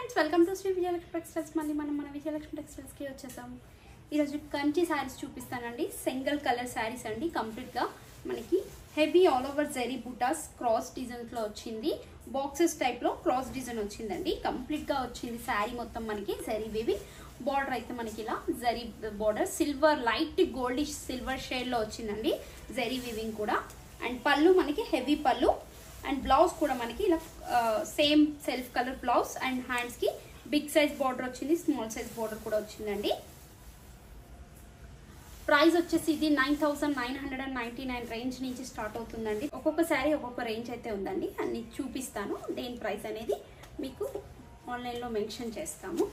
Friends welcome to Shri Vijayalakshmi textiles. మళ్ళీ మనం మన విజయలక్ష్మి టెక్స్టైల్స్కి వచ్చేసాము. ఈరోజు కంచి శారీస్ చూపిస్తానండి. సింగిల్ కలర్ శారీస్ అండి. కంప్లీట్గా మనకి హెవీ ఆల్ ఓవర్ జరీ బూటాస్ క్రాస్ డిజైన్స్లో వచ్చింది. బాక్సెస్ టైప్లో క్రాస్ డిజైన్ వచ్చిందండి. కంప్లీట్గా వచ్చింది శారీ మొత్తం మనకి జరీ వేవి. బార్డర్ అయితే మనకి ఇలా zari border silver light goldish silver షేడ్లో వచ్చిందండి. జరీ వీవింగ్ కూడా. అండ్ పళ్ళు మనకి హెవీ పళ్ళు. అండ్ బ్లౌజ్ కూడా మనకి ఇలా same self colour blouse. And hands కి బిగ్ సైజ్ బార్డర్ వచ్చింది, స్మాల్ సైజ్ బార్డర్ కూడా వచ్చిందండి. ప్రైస్ వచ్చేసి ఇది 9999 రేంజ్ నుంచి స్టార్ట్ అవుతుందండి. ఒక్కొక్క శారీ ఒక్కొక్క రేంజ్ అయితే ఉందండి. అన్ని చూపిస్తాను. దేని ప్రైస్ అనేది మీకు ఆన్లైన్లో మెన్షన్ చేస్తాము.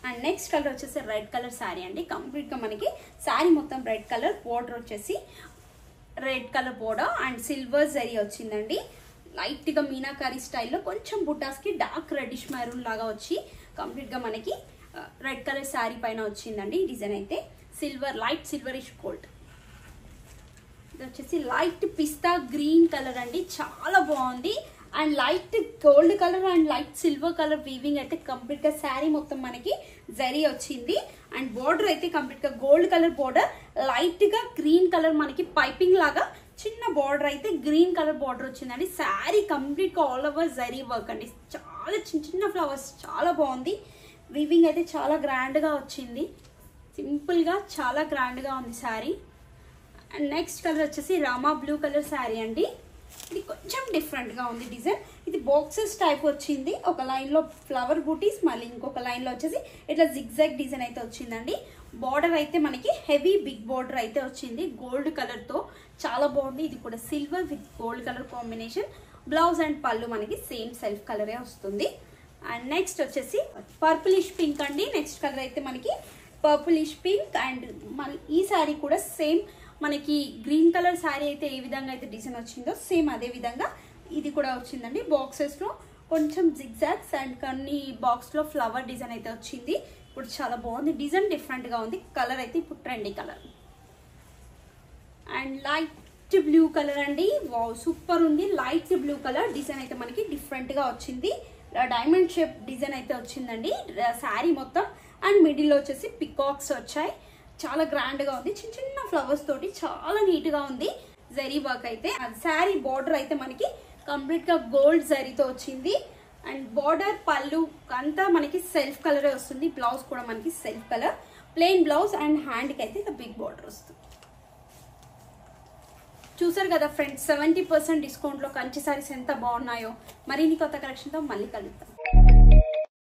అండ్ నెక్స్ట్ కలర్ వచ్చేసి రెడ్ కలర్ శారీ అండి. కంప్లీట్గా మనకి శారీ మొత్తం రెడ్ కలర్, బార్డర్ వచ్చేసి red colour border and silver zari వచ్చిందండి. లైట్ గా మీనాకారి స్టైల్లో కొంచెం బుటాస్ కి డార్క్ రెడ్డిష్ మెరూన్ లాగా వచ్చి కంప్లీట్ గా మనకి రెడ్ కలర్ శారీ పైన వచ్చిందండి. డిజైన్ అయితే సిల్వర్ లైట్ సిల్వరిష్ గోల్డ్. ఇది వచ్చేసి లైట్ పిస్తా గ్రీన్ కలర్ అండి. చాలా బాగుంది. And light gold colour and light silver colour weaving అయితే కంప్లీట్ గా శారీ మొత్తం మనకి జరీ వచ్చింది. అండ్ బోర్డర్ అయితే కంప్లీట్ గా గోల్డ్ కలర్ బోర్డర్, లైట్ గా గ్రీన్ కలర్ మనకి పైపింగ్ లాగా చిన్న బోర్డర్ అయితే గ్రీన్ కలర్ బోర్డర్ వచ్చిందండి. శారీ కంప్లీట్ గా ఆల్ ఓవర్ జరీ వర్క్ అండి. చాలా చిన్న చిన్న ఫ్లవర్స్, చాలా బాగుంది. వీవింగ్ అయితే చాలా గ్రాండ్ గా వచ్చింది. సింపుల్ గా చాలా గ్రాండ్ గా ఉంది శారీ. అండ్ నెక్స్ట్ కలర్ వచ్చేసి రామా బ్లూ కలర్ శారీ అండి. ఇది కొంచెం డిఫరెంట్ గా ఉంది డిజైన్. ఇది బాక్సెస్ టైప్ వచ్చింది. ఒక లైన్ లో ఫ్లవర్ బూటీస్, మళ్ళీ ఇంకొక లైన్ లో వచ్చేసి ఇట్లా జిగ్జాగ్ డిజైన్ అయితే వచ్చిందండి. బార్డర్ అయితే మనకి హెవీ బిగ్ బార్డర్ అయితే వచ్చింది గోల్డ్ కలర్ తో. చాలా బాగుంది. ఇది కూడా silver with gold colour combination. Blouse and పళ్ళు మనకి సేమ్ సెల్ఫ్ కలరే వస్తుంది. అండ్ నెక్స్ట్ వచ్చేసి పర్పులిష్ పింక్ అండి. నెక్స్ట్ కలర్ అయితే మనకి పర్పులిష్ పింక్. అండ్ ఈ శారీ కూడా సేమ్ మనకి గ్రీన్ కలర్ శారీ అయితే ఏ విధంగా అయితే డిజైన్ వచ్చిందో సేమ్ అదే విధంగా ఇది కూడా వచ్చిందండి. బాక్సెస్ లో కొంచెం జిగ్జాగ్స్ అండ్ కొన్ని బాక్స్ లో ఫ్లవర్ డిజైన్ అయితే వచ్చింది. ఇప్పుడు చాలా బాగుంది. డిజైన్ డిఫరెంట్ గా ఉంది. కలర్ అయితే ఇప్పుడు trendy colour. And light blue colour అండి. వావ్ సూపర్ ఉంది. లైట్ బ్లూ కలర్ డిజైన్ అయితే మనకి డిఫరెంట్ గా వచ్చింది. డైమండ్ షేప్ డిజైన్ అయితే వచ్చిందండి శారీ మొత్తం. అండ్ మిడిల్ లో వచ్చేసి పికాక్స్ వచ్చాయి. చాలా గ్రాండ్ గా ఉంది. చిన్న చిన్న ఫ్లవర్స్ తోటి చాలా నీట్ గా ఉంది. జరీ వర్క్ అయితే శారీ బార్డర్ అయితే మనకి కంప్లీట్ గా గోల్డ్ జరీతో వచ్చింది. అండ్ బార్డర్ పళ్ళు అంతా మనకి సెల్ఫ్ కలరే వస్తుంది. బ్లౌజ్ కూడా మనకి self colour plain blouse. And hand కి అయితే బిగ్ బార్డర్ వస్తుంది. చూసారు కదా ఫ్రెండ్స్, 70% డిస్కౌంట్ లో కంచి సారీస్ ఎంత బాగున్నాయో. మరిన్ని కొత్త కలెక్షన్ తో మళ్ళీ కలుద్దాం.